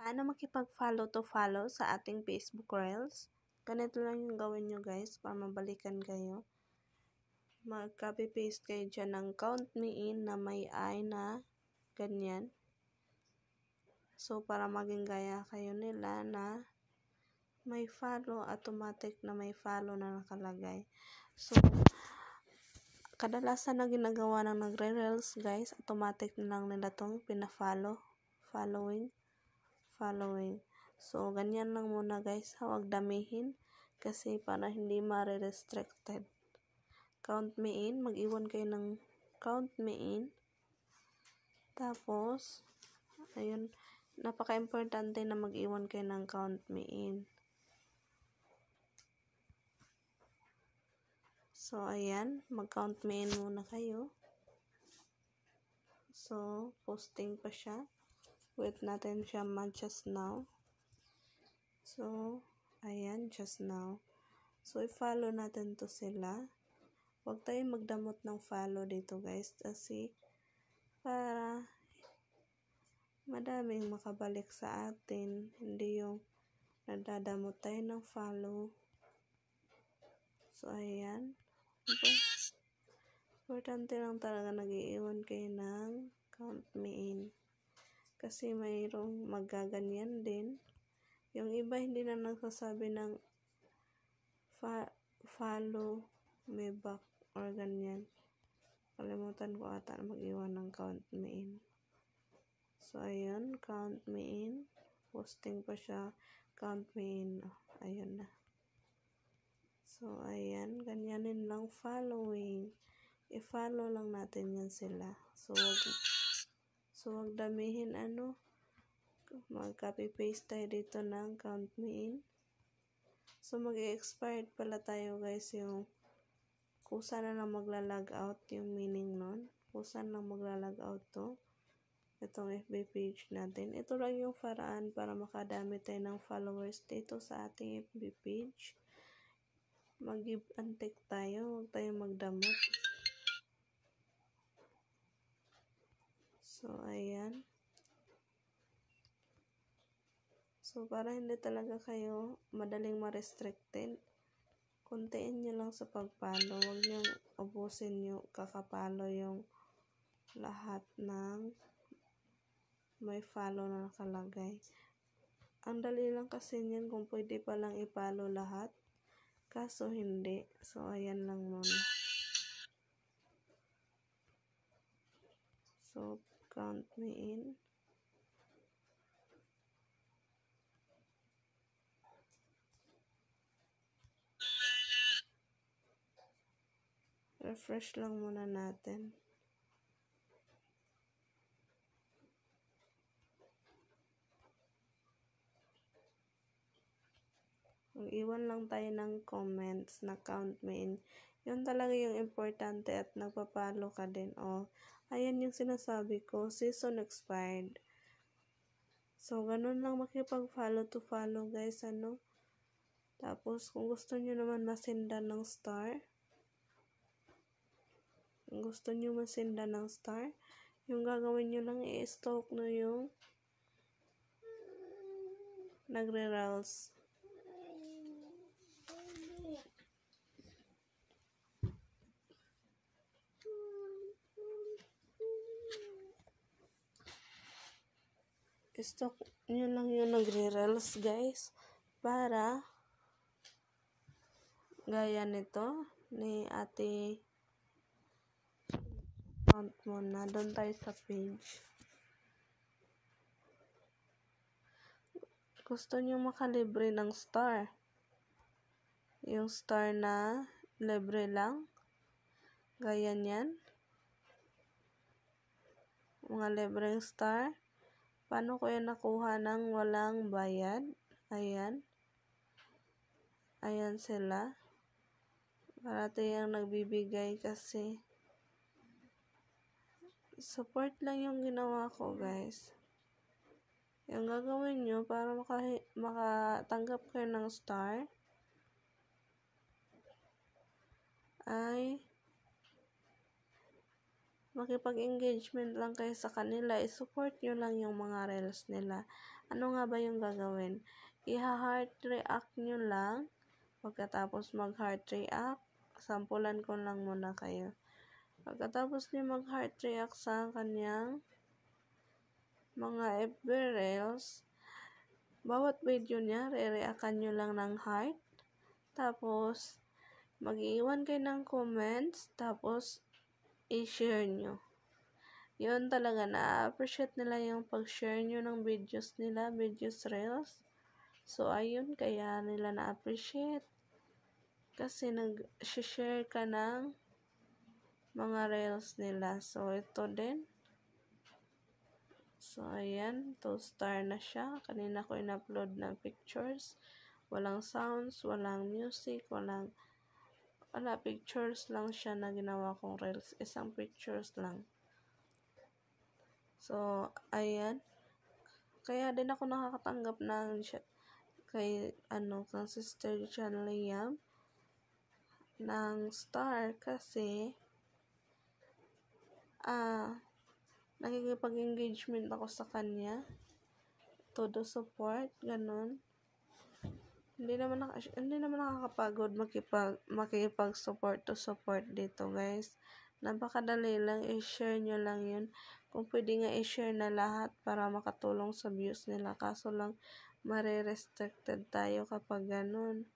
Paano makipag-follow to follow sa ating Facebook Reels? Ganito lang yung gawin nyo guys para mabalikan kayo. Mag-copy paste kayo dyan ng count me in na may I na ganyan. So para maging gaya kayo nila na may follow, automatic na may follow na nakalagay. So kadalasan na ginagawa ng nagre-reels guys, automatic na lang nila tong pina-follow, following. So ganyan lang muna guys, huwag damihin kasi para hindi ma-restricted. Count me in, mag-iwan kayo ng count me in. Tapos ayun, napaka-importante na mag-iwan kayo ng count me in. So, ayan, mag-count me in muna kayo. So, posting pa siya. Wait natin siya just now. So, ayan, just now. So, i-follow natin to sila. Huwag tayong magdamot ng follow dito guys. Kasi, para madaming makabalik sa atin. Hindi yung nadadamot tayo ng follow. So, ayan. Importante lang talaga nag-iiwan kayo ng count me in. Kasi mayroong magaganyan din. Yung iba hindi na nagsasabi ng follow me back or ganyan. Kalimutan ko ata mag-iwan ng count me in. So, ayan. Count me in. Posting pa siya. Count me in. Oh, ayun na. So, ayan. Ganyanin lang following. I-follow lang natin yan sila. So, wag damihin mag-copy paste tayo dito ng count me in. So, mag-expired pala tayo guys yung kusa na lang magla-log out yung meaning nun. Kusa na lang magla-log out to. Itong FB page natin. Ito lang yung paraan para makadami tayo ng followers dito sa ating FB page. Mag-give and take tayo. Huwag tayong magdamot. So, ayan. So, para hindi talaga kayo madaling ma-restricted, kuntiin nyo lang sa pag-follow. Huwag nyo ubusin nyo, kakapalo yung lahat ng may follow na nakalagay. Ang dali lang kasi niyan kung pwede palang i-follow lahat. Kaso hindi. So, ayan lang muna. So, count me in. Refresh lang muna natin. Mag-iwan lang tayo ng comments na count me in. Yun talaga yung importante at nagpapalo ka din. O, ayan yung sinasabi ko. Season expired. So, ganun lang makipag-follow to follow guys. Tapos, kung gusto nyo naman masindan ng star. Kung gusto nyo masindan ng star. Yung gagawin nyo lang i-stalk nyo yung nagre-reels. I-stalk nyo lang yung nagre-reels guys. Para gaya nito ni ate count muna. Doon tayo sa page. Gusto nyo makalibre ng star. Yung star na libre lang. Gaya niyan. Mga libreng star. Paano ko yan nakuha ng walang bayad? Ayan. Ayan sila. Parati yung nagbibigay kasi. Support lang yung ginawa ko guys. Yung gagawin nyo para makatanggap kayo ng star ay makipag-engagement lang kayo sa kanila. I-support nyo lang yung mga reels nila. Ano nga ba yung gagawin? Iha-heart react nyo lang. Pagkatapos mag-heart react, sampulan ko lang muna kayo. Pagkatapos nyo mag-heart react sa kanyang mga FB Reels, bawat video niya, re-reactan nyo lang ng heart. Tapos, mag-iwan kayo ng comments. Tapos, i-share nyo. Yun talaga, na-appreciate nila yung pag-share nyo ng videos nila, videos Reels. So, ayun, kaya nila na-appreciate. Kasi nag-share ka ng mga Reels nila. So, ito din. So, ayan, 2 star na siya. Kanina ko in-upload ng pictures. Walang sounds, walang music, wala pictures lang siya na ginawa kong Reels. Isang pictures lang. So, ayan. Kaya din ako nakakatanggap ng kay Sister John Liam ng star kasi nakikipag-engagement ako sa kanya, todo support, ganun. Hindi naman nakakapagod makipag-support to support dito, guys. Napakadali lang, i-share nyo lang yun. Kung pwede nga i-share na lahat para makatulong sa views nila. Kaso lang, mare-restricted tayo kapag ganun.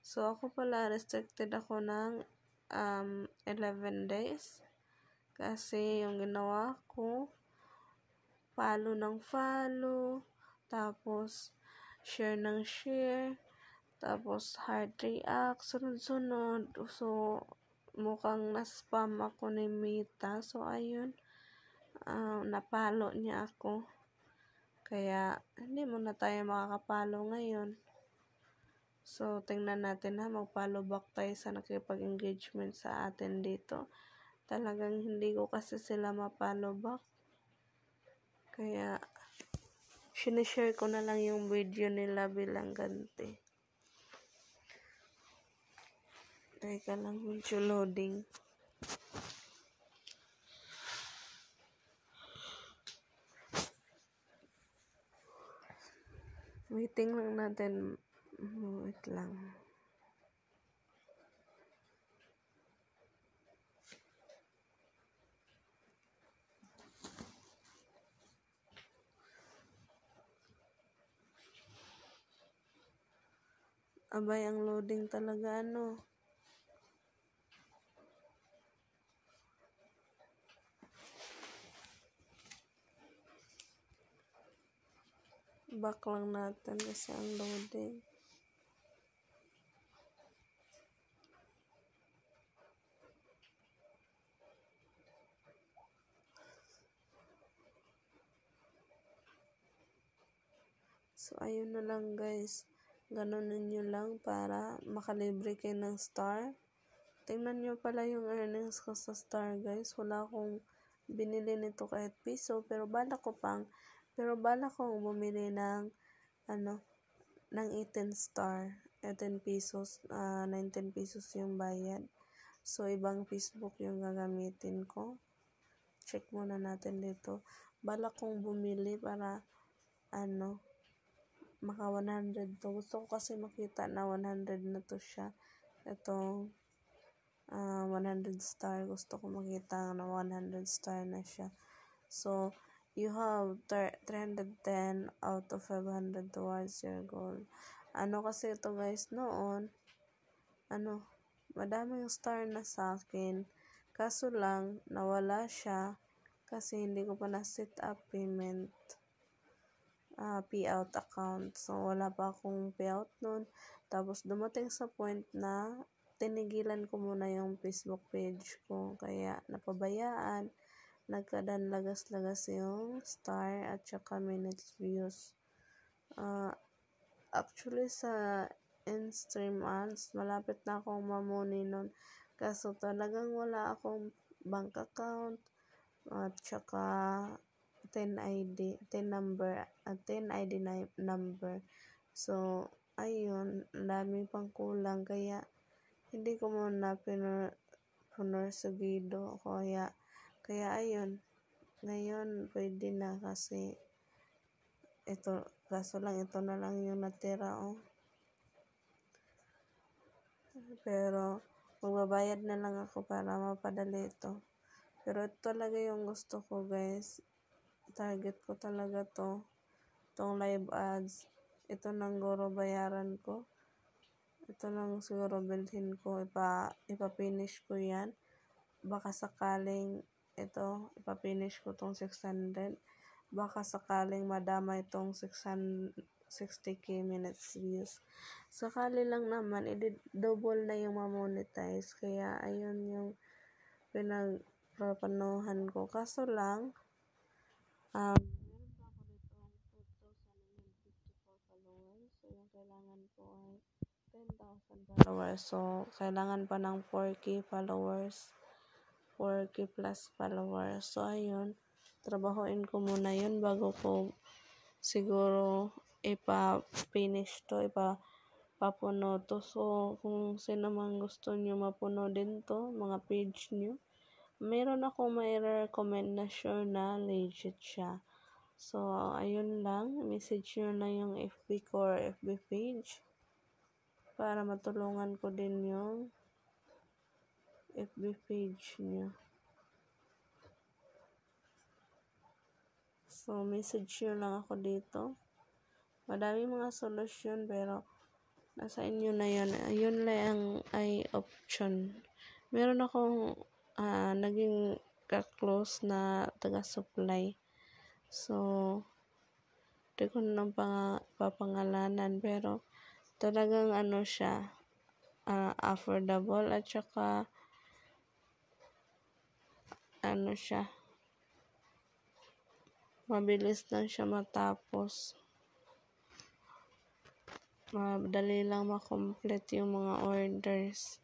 So, ako pala, restricted ako ng 11 days. Kasi yung ginawa ko, follow ng follow, tapos share ng share, tapos heart react, sunod-sunod. So, mukhang na-spam ako ni Mita. So, ayun, napalo niya ako. Kaya, hindi muna tayo makakapalo ngayon. So, tingnan natin mag-follow back tayo sa nakipag-engagement sa atin dito. Talagang hindi ko kasi sila ma-follow back. Kaya, sinishare ko na lang yung video nila bilang ganti. Teka lang, video loading. Waiting lang natin. Wait lang. Abay, ang loading talaga, Back lang natin kasi ang loading. So, ayun na lang, guys. Ganunin nyo lang para makalibre kayo ng star. Tingnan nyo pala yung earnings ko sa star, guys. Wala akong binili nito kahit piso. Pero bala kong bumili ng ng 18 star. 18 pesos, 19 pesos yung bayad. So, ibang Facebook yung gagamitin ko. Check muna natin dito. Bala kong bumili para maka 100 to. Gusto ko kasi makita na 100 na to siya. Itong 100 star. Gusto ko makita na 100 star na siya. So, you have 310 out of 500 towards your goal. Kasi ito, guys, noon, madaming star na sa akin. Kaso lang, nawala siya kasi hindi ko pa na-set up payment. Payout account. So, wala pa akong payout nun. Tapos, dumating sa point na tinigilan ko muna yung Facebook page ko. Kaya, napabayaan. Nagkadan lagas-lagas yung star at saka minutes views. Actually, sa in-stream ads, malapit na akong mamuni nun. Kaso, talagang wala akong bank account at saka 10 ID number. So, ayun, daming pang kulang. Kaya, hindi ko muna pinursugido. Kaya, ayun, ngayon, pwede na kasi ito, Kaso lang, ito na lang yung natira, oh. Pero, magbabayad na lang ako para mapadali ito. Pero ito talaga yung gusto ko, guys. Target ko talaga to. Itong live ads. Ito nang siguro bayaran ko. Ito nang siguro bilhin ko. Ipapinish ko yan. Baka sakaling ito, ipapinish ko tong 600. Baka sakaling madama itong 60k minutes views. Sakali lang naman, double na yung ma-monetize. Kaya, ayun yung pinagpapanuhan ko. Kaso lang, meron pa ako dito 2,954 followers. So, yung kailangan ko ay 10,000 followers. So, kailangan pa ng 4k followers. 4k plus followers. So, ayun. Trabahoin ko muna yun bago ko siguro ipa-finish to, ipapuno to. So, kung sino man gusto nyo mapuno din to, mga page nyo, meron ako may recommend na sure na legit siya. So, ayun lang. Message nyo na yung FB ko or FB page para matulungan ko din yung FB page nyo. So, message nyo lang ako dito. Madami mga solusyon pero nasa inyo na yun. Ayun lang ay option. Meron akong naging ka-close na taga-supply. So, di ko nang papangalanan pero talagang ano siya, affordable at saka ano siya, mabilis lang siya matapos. Madali lang ma-complete yung mga orders.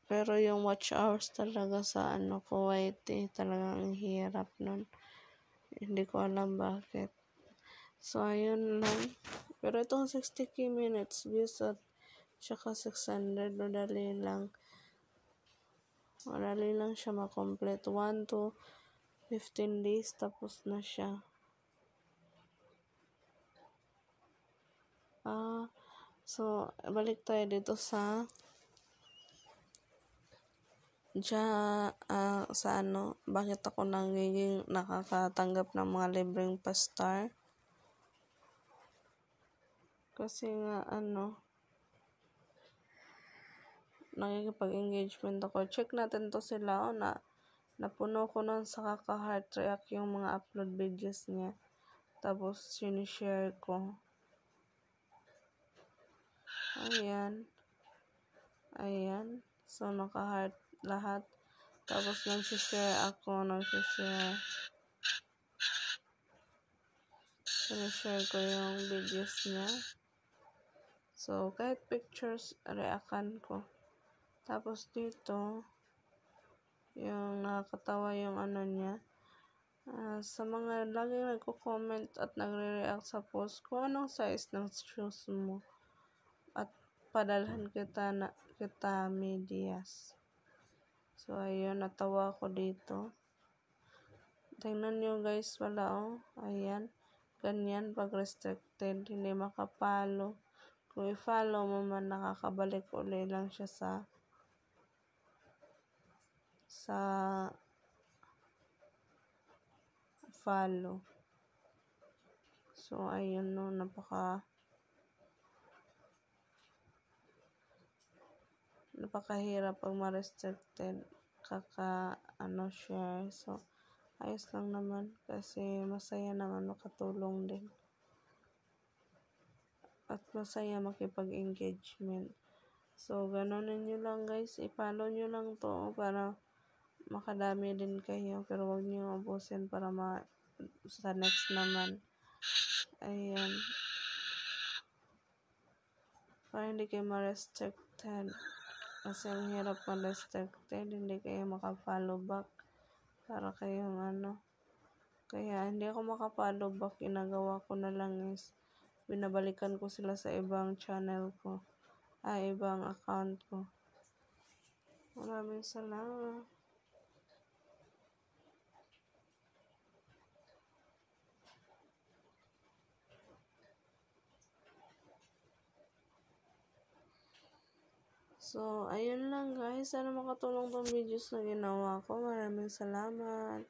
Pero yung watch hours talaga sa Kuwait, talagang hirap nun. Hindi ko alam bakit. So, ayun lang. Pero itong 60k minutes views at saka 600, madali lang. Madali lang siya ma-complete. 1 to 15 days, tapos na siya. So, balik tayo dito sa bakit ako nagiging nakakatanggap ng mga libreng pastar. Kasi nga, nakikipag-engagement ako. Check natin to sila, napuno ko nun sa kaka-heart react yung mga upload videos niya. Tapos, sinishare ko. Ayan. So, naka-heart lahat. Tapos, nagsishare ako. Sinishare ko yung videos niya. So, kahit pictures, reactan ko. Tapos, dito, yung nakakatawa yung niya. Sa mga laging nagko-comment at nagre-react sa post, kung anong size ng shoes mo. At padalhan kita medias. So, ayun, natawa ko dito. Tingnan nyo guys pala, ayan. Ganyan, pag restricted, hindi makapalo. Kung i-follow mo man, nakakabalik uli lang siya sa follow. So, ayun napakahirap pag ma-restricted share. So, ayos lang naman kasi masaya naman makatulong din. At masaya makipag-engagement. So, ganonin nyo lang guys. I-follow nyo lang to para makadami din kayo. Pero wag nyo ubusin para sa next naman. Ayan. Para hindi kayo ma-restricted. Kasi ang hirap ma-restricted. Hindi kayo maka-follow back. Para kayong Kaya hindi ako maka-follow back. Ginagawa ko na lang is binabalikan ko sila sa ibang channel ko. Ibang account ko. Maraming salamat. So, ayun lang guys. Sana makatulong tong videos na ginawa ko. Maraming salamat.